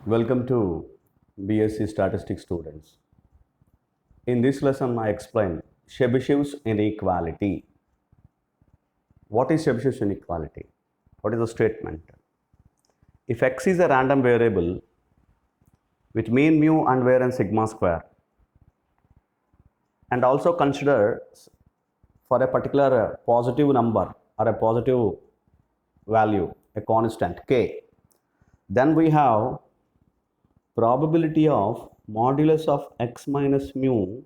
Welcome to BSc Statistics students. In this lesson, I explain Chebychev's inequality. What is Chebychev's inequality? What is the statement? If x is a random variable with mean mu and variance sigma square, and also consider for a particular positive number or a positive value, a constant k, then we have probability of modulus of x minus mu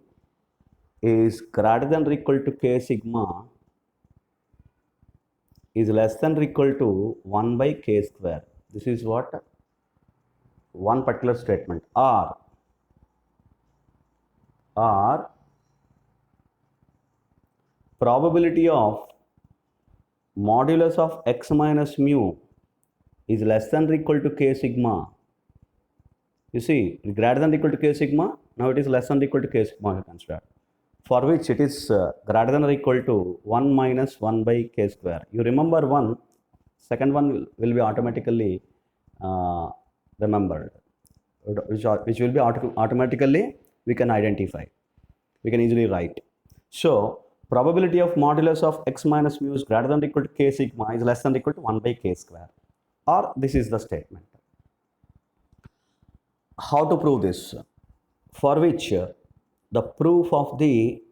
is greater than or equal to k sigma is less than or equal to 1 by k square. This is what one particular statement. Or probability of modulus of x minus mu is less than or equal to k sigma. You see, greater than or equal to k sigma, now it is less than or equal to k sigma, you consider. For which it is greater than or equal to 1 minus 1 by k square. You remember one, second one will be automatically remembered, which will be automatically we can identify, we can easily write. So, probability of modulus of x minus mu is greater than or equal to k sigma is less than or equal to 1 by k square. Or this is the statement. How to prove this? For which the proof of the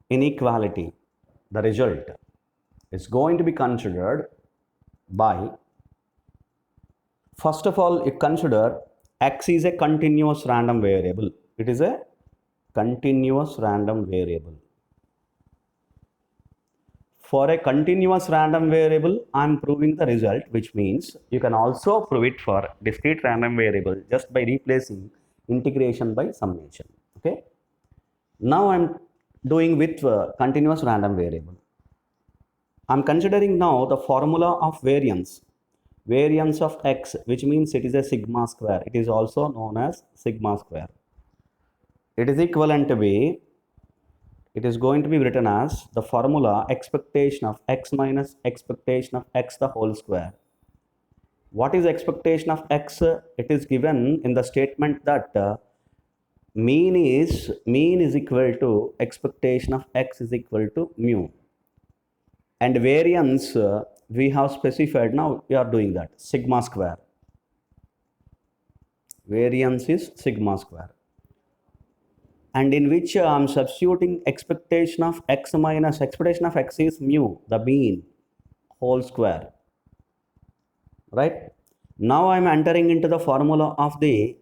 inequality, the result, is going to be considered by, first of all, you consider x is a continuous random variable. It is a continuous random variable. For a continuous random variable, I am proving the result, which means you can also prove it for discrete random variable just by replacing integration by summation. Okay. Now I am doing with continuous random variable. I am considering now the formula of variance of x, which means it is a sigma square. It is also known as sigma square. It is equivalent to be, it is going to be written as the formula expectation of x minus expectation of x the whole square. What is expectation of x? It is given in the statement that mean is equal to expectation of x is equal to mu, and variance we have specified. Now we are doing that sigma square. Variance is sigma square, and in which I am substituting expectation of x minus expectation of x is mu, the mean, whole square. Right? Now I am entering into the formula of the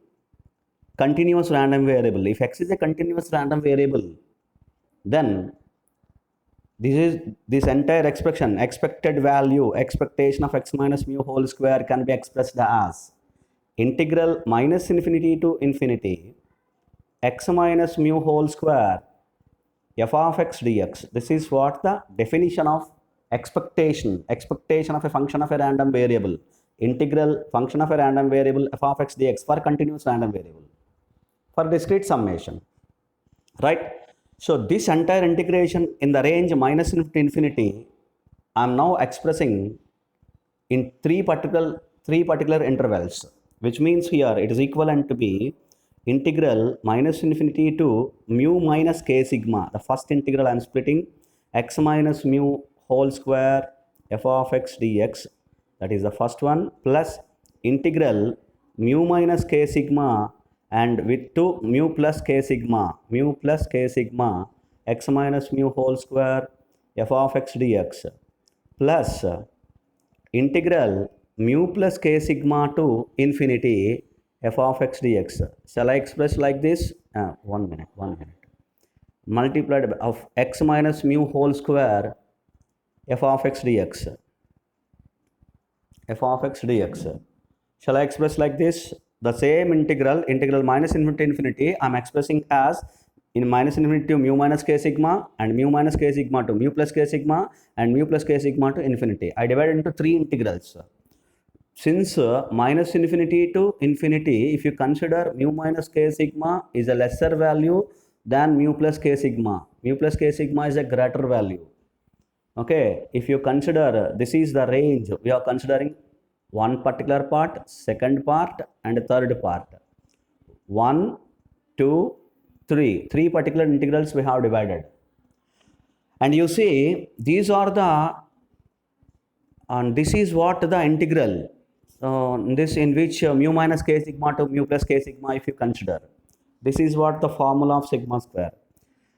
continuous random variable. If x is a continuous random variable, then this entire expression, expected value, expectation of x minus mu whole square, can be expressed as integral minus infinity to infinity x minus mu whole square f of x dx. This is what the definition of expectation of a function of a random variable, integral function of a random variable f of x dx for continuous random variable, for discrete summation, right? So this entire integration in the range minus infinity, I am now expressing in three particular intervals, which means here it is equivalent to be integral minus infinity to mu minus k sigma. The first integral I am splitting x minus mu whole square f of x dx, that is the first one, plus integral mu minus k sigma and with 2 mu plus k sigma x minus mu whole square f of x dx, plus integral mu plus k sigma to infinity f of x dx. Shall I express like this? One minute. Multiplied of x minus mu whole square f of x dx. Shall I express like this? The same integral minus infinity to infinity, I am expressing as in minus infinity to mu minus k sigma, and mu minus k sigma to mu plus k sigma, and mu plus k sigma to infinity. I divide into three integrals. Since minus infinity to infinity, if you consider mu minus k sigma is a lesser value than mu plus k sigma is a greater value. Okay, if you consider this is the range, we are considering one particular part, second part, and third part. 1, 2, 3. Three particular integrals we have divided. And you see, these are the, and this is what the integral, this in which mu minus k sigma to mu plus k sigma, if you consider. This is what the formula of sigma square.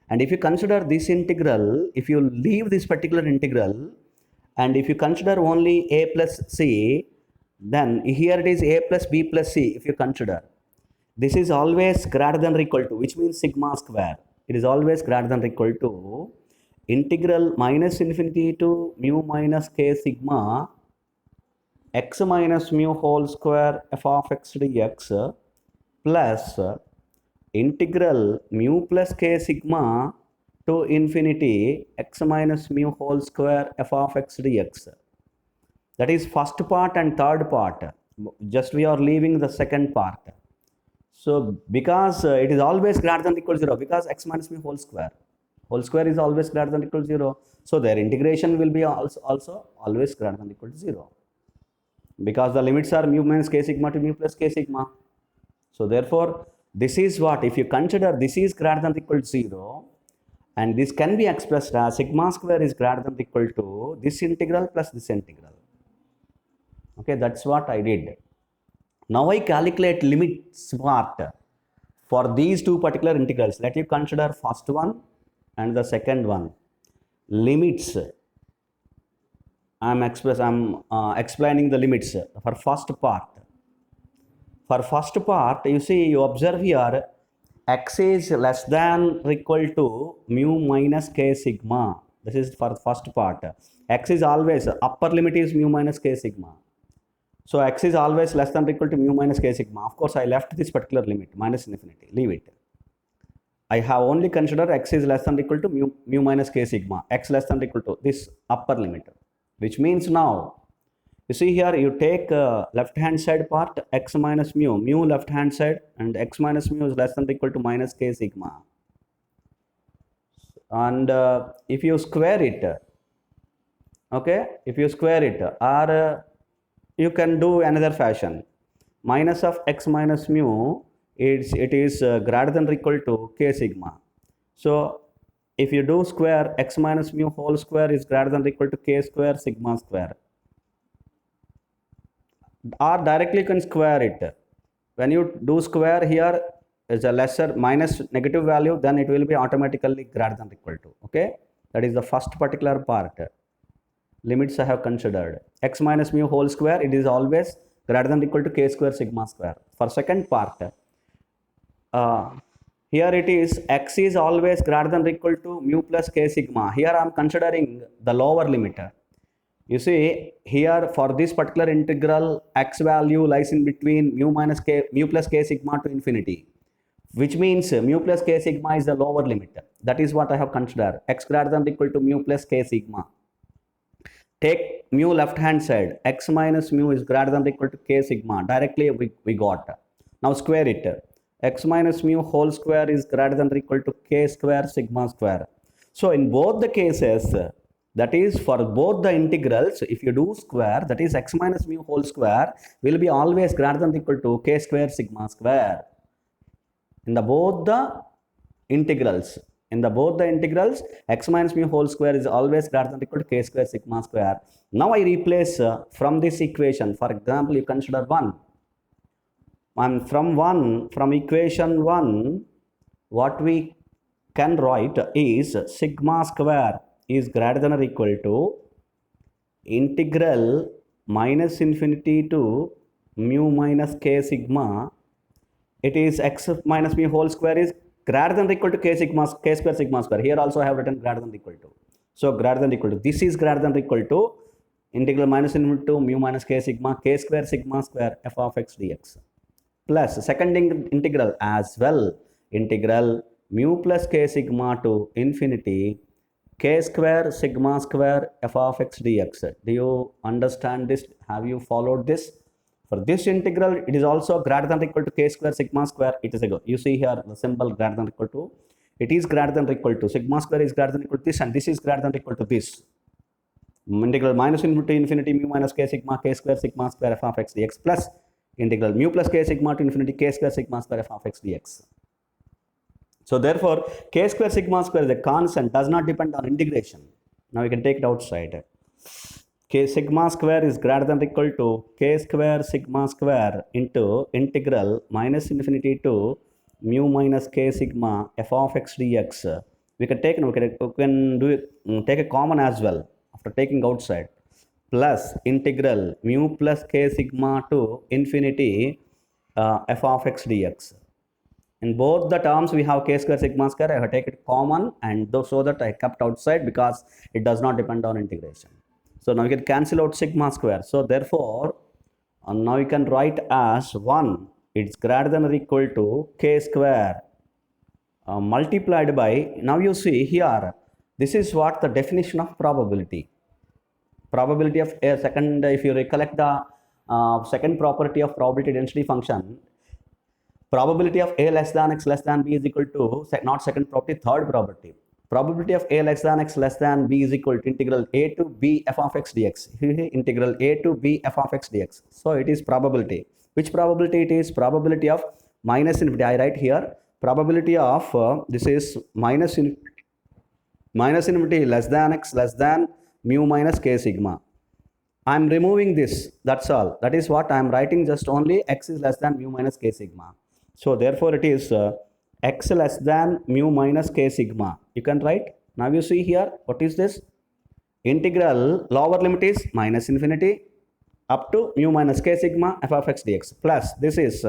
And if you consider this integral, if you leave this particular integral, and if you consider only a plus c, then here it is a plus b plus c, if you consider. This is always greater than or equal to, which means sigma square. It is always greater than or equal to integral minus infinity to mu minus k sigma x minus mu whole square f of x dx plus integral mu plus k sigma to infinity x minus mu whole square f of x dx. That is first part and third part. Just we are leaving the second part. So because it is always greater than or equal to 0, because x minus mu whole square is always greater than or equal to 0. So their integration will be also always greater than or equal to 0. Because the limits are mu minus k sigma to mu plus k sigma. So therefore, this is what, if you consider this is greater than or equal to 0, and this can be expressed as sigma square is greater than or equal to this integral plus this integral. Okay, that's what I did. Now I calculate limits part for these two particular integrals. Let you consider first one and the second one. Limits. I'm explaining the limits for first part. For first part, you see, you observe here, x is less than or equal to mu minus k sigma. This is for first part. X is always, upper limit is mu minus k sigma. So x is always less than or equal to mu minus k sigma. Of course, I left this particular limit, minus infinity, leave it. I have only considered x is less than or equal to mu minus k sigma, x less than or equal to this upper limit. Which means now, you see here, you take left hand side part, x minus mu left hand side, and x minus mu is less than or equal to minus k sigma. And if you square it, okay, if you square it, or you can do another fashion. Minus of x minus mu, it is greater than or equal to k sigma. So if you do square, x minus mu whole square is greater than or equal to k square sigma square. Or directly you can square it. When you do square, here is a lesser minus negative value, then it will be automatically greater than or equal to. Okay, that is the first particular part. Limits I have considered. X minus mu whole square, it is always greater than or equal to k square sigma square. For second part, here it is x is always greater than or equal to mu plus k sigma. Here I am considering the lower limit. You see, here for this particular integral, x value lies in between mu plus k sigma to infinity, which means mu plus k sigma is the lower limit. That is what I have considered. X greater than or equal to mu plus k sigma. Take mu left hand side, x minus mu is greater than or equal to k sigma. Directly we got. Now square it. X minus mu whole square is greater than or equal to k square sigma square. So in both the cases, that is for both the integrals, if you do square, that is x minus mu whole square will be always greater than or equal to k square sigma square. In the both the integrals, x minus mu whole square is always greater than or equal to k square sigma square. Now I replace from this equation, for example, you consider 1. And from equation 1, what we can write is sigma square is greater than or equal to integral minus infinity to mu minus k sigma. It is x minus mu whole square is greater than or equal to k square sigma square. Here also I have written greater than or equal to. So greater than or equal to. This is greater than or equal to integral minus infinity to mu minus k square sigma square f of x dx. Plus second integral as well, integral mu plus k sigma to infinity k square sigma square f of x dx. Do you understand this? Have you followed this? For this integral, it is also greater than or equal to k square sigma square. It is a go. You see here the symbol greater than or equal to. It is greater than or equal to sigma square is greater than or equal to this, and this is greater than or equal to this. Integral minus infinity mu minus k square sigma square f of x dx plus integral mu plus k sigma to infinity k square sigma square f of x dx. So therefore, k square sigma square is a constant, does not depend on integration. Now we can take it outside. K sigma square is greater than or equal to k square sigma square into integral minus infinity to mu minus k sigma f of x dx. We can take take a common as well after taking outside, plus integral mu plus k sigma to infinity f of x dx. In both the terms we have k square sigma square. I have taken it common, and so that I kept outside because it does not depend on integration. So now you can cancel out sigma square. So therefore, now you can write as 1, it's greater than or equal to k square multiplied by, now you see here, this is what the definition of probability. Probability of a second, if you recollect the second property of probability density function, probability of a less than x less than b is equal to, not second property, third property. Probability of a less than x less than b is equal to integral a to b f of x dx. Integral a to b f of x dx. So it is probability. Which probability it is? Probability of minus infinity. I write here probability of this is minus infinity less than x less than mu minus k sigma. I am removing this. That's all. That is what I am writing. Just only x is less than mu minus k sigma. So therefore it is x less than mu minus k sigma. You can write. Now you see here, what is this? Integral lower limit is minus infinity up to mu minus k sigma f of x dx, plus this is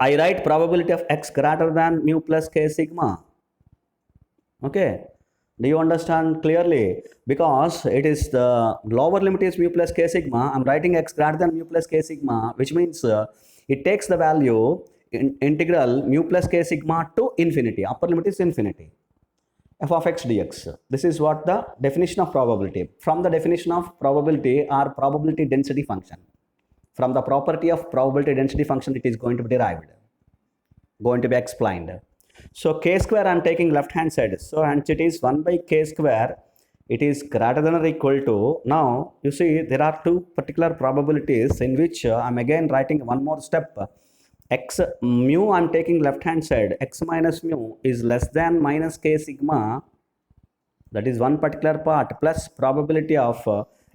I write probability of x greater than mu plus k sigma. Okay, do you understand clearly? Because it is the lower limit is mu plus k sigma. I'm writing x greater than mu plus k sigma, which means it takes the value integral mu plus k sigma to infinity. Upper limit is infinity. F of x dx. This is what the definition of probability. From the definition of probability or probability density function. From the property of probability density function, it is going to be derived, going to be explained. So k square I am taking left hand side. So and it is 1 by k square. It is greater than or equal to. Now you see there are two particular probabilities in which I am again writing one more step. X mu I am taking left hand side. X minus mu is less than minus k sigma. That is one particular part, plus probability of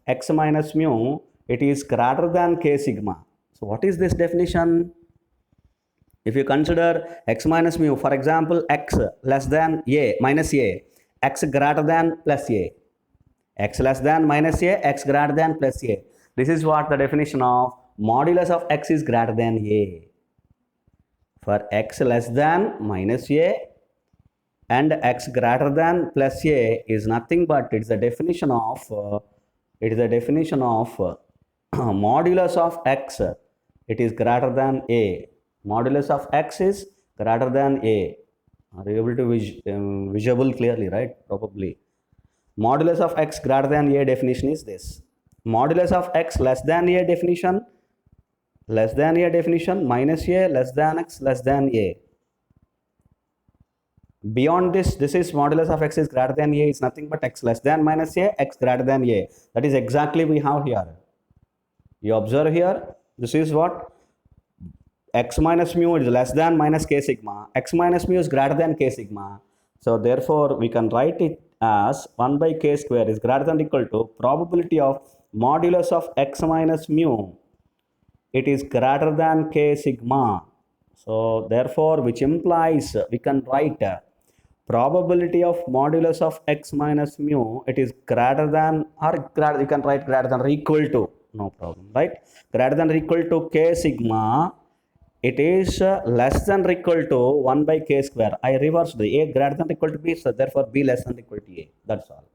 x minus mu, it is greater than k sigma. So what is this definition? If you consider x minus mu, for example, x less than a minus a, x greater than plus a, x less than minus a, x greater than plus a. This is what the definition of modulus of x is greater than a. For x less than minus a and x greater than plus a is nothing but it's the definition of modulus of x. It is greater than a. Modulus of x is greater than a. Are you able to visible clearly, right? Probably. Modulus of x greater than a definition is this. Modulus of x less than a definition minus a less than x less than a. Beyond this, this is modulus of x is greater than a is nothing but x less than minus a, x greater than a. That is exactly we have here. You observe here, this is what x minus mu is less than minus k sigma, x minus mu is greater than k sigma. So therefore we can write it as 1 by k square is greater than or equal to probability of modulus of x minus mu, it is greater than k sigma. So therefore which implies we can write probability of modulus of x minus mu, it is greater than or you can write greater than or equal to, no problem, right? Greater than or equal to k sigma, it is less than or equal to 1 by k square. I reversed the a greater than or equal to b, so therefore b less than or equal to a. That's all.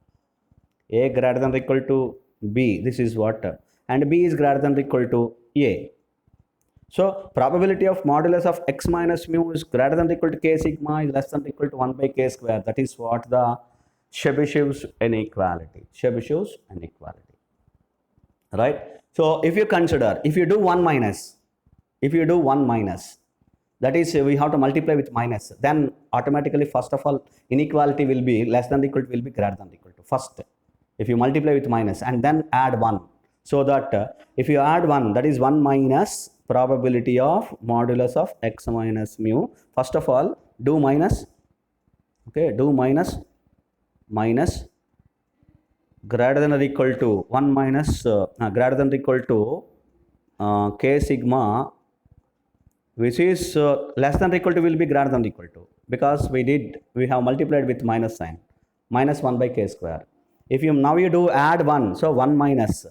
A greater than or equal to b, this is what, and b is greater than or equal to a. So probability of modulus of x minus mu is greater than or equal to k sigma is less than or equal to 1 by k square. That is what the Chebychev's inequality. Chebychev's inequality. Right? So if you consider, if you do 1 minus, that is we have to multiply with minus, then automatically first of all inequality will be less than or equal to will be greater than or equal to. First, if you multiply with minus and then add 1, So that if you add 1, that is 1 minus probability of modulus of x minus mu. First of all, do minus, okay, do minus greater than or equal to 1 minus greater than or equal to k sigma, which is less than or equal to will be greater than or equal to, because we have multiplied with minus sign, minus 1 by k square. If you now you do add 1, so 1 minus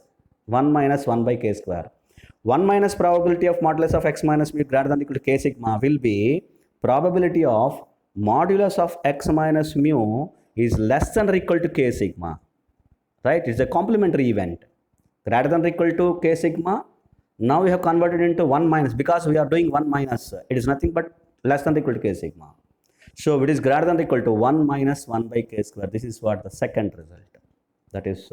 1 by k square. 1 minus probability of modulus of x minus mu greater than or equal to k sigma will be probability of modulus of x minus mu is less than or equal to k sigma, right? It's a complementary event. Greater than or equal to k sigma, now we have converted into 1 minus, because we are doing 1 minus, it is nothing but less than or equal to k sigma. So it is greater than or equal to 1 minus 1 by k square. This is what the second result. That is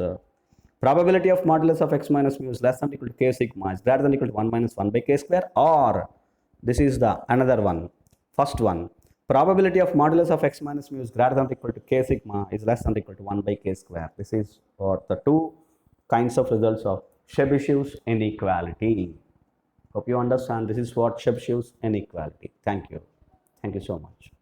probability of modulus of x minus mu is less than or equal to k sigma is greater than or equal to 1 minus 1 by k square, or this is the another one. First one, probability of modulus of x minus mu is greater than or equal to k sigma is less than or equal to 1 by k square. This is for the two kinds of results of Chebychev's inequality. Hope you understand. This is what Chebychev's inequality. Thank you. Thank you so much.